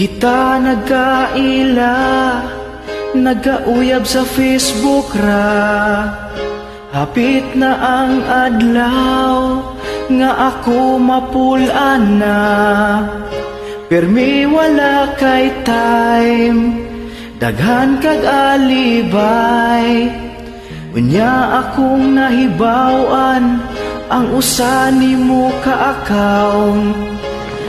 Kita nagkaila, nagauyab sa Facebook ra. Hapit na ang adlaw nga ako mapulan na. Permi wala kay time, daghan kag alibay. Unya akong nahibawan ang usa nimo ka account.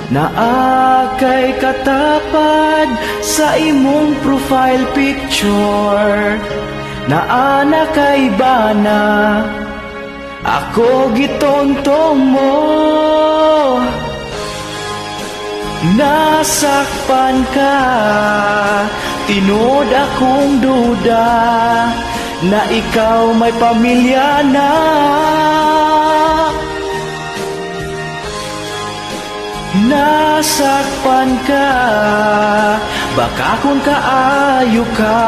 Naakay katapad sa imong profile picture. Naana kay bana, ako gitontong mo. Nasakpan ka, tinod akong duda na ikaw may pamilya na. Nasakpan ka, baka kung kaayo ka,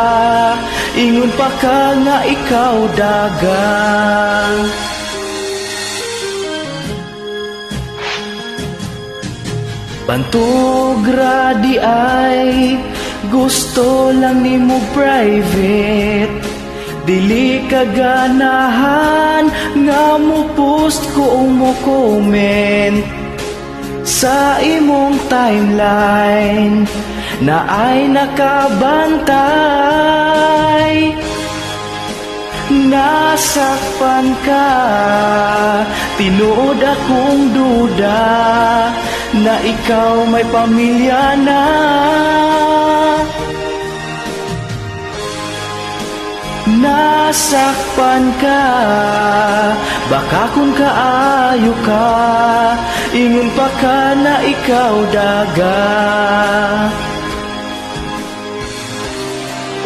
ingon pa ka nga ikaw dagang. Bantog radi ay gusto lang nimo private. Dili ka ganahan nga mo post ko mo comment sa imong timeline na ay nakabantay. Nasakpan ka, tinuod akong duda na ikaw may pamilya na. Nasakpan ka, baka kung kaayo ka, ingon pa ka na ikaw daga.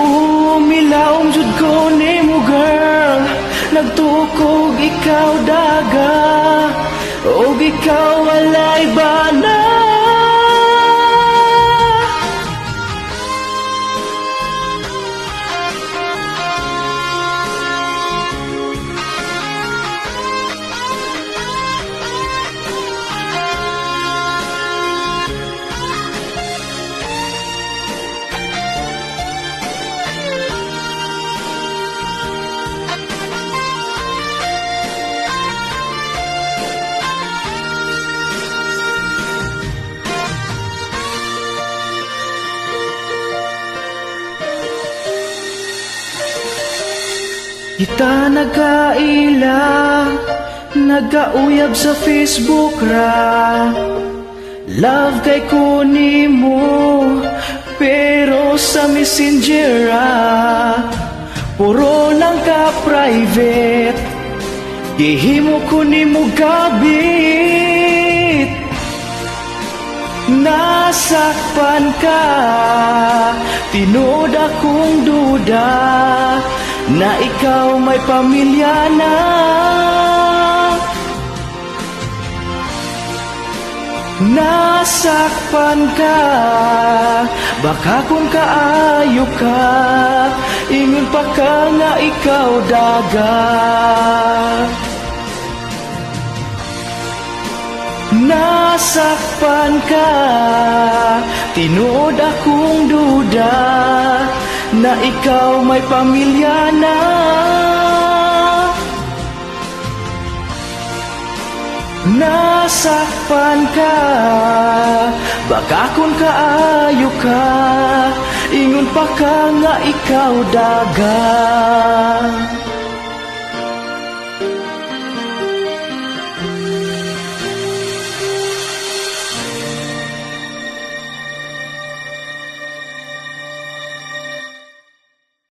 Umilaom jud ko nimo girl, nagtukog ikaw daga, og ikaw walay bana. Kita nagkaila, nagauyab sa Facebook ra. Love kay ko nimo, pero sa Messenger ra. Puro lang ka private, gihimo ko nimo gabit. Nasakpan ka, tinood akong duda na ikaw may pamilya na. Nasakpan ka, baka kung kaayo ka, ingon pa ka nga ikaw daga. Nasakpan ka, tinood akong duda na ikaw may pamilya na. Nasakpan ka, baka kung kaayo ka, ingon pa ka nga ikaw daga.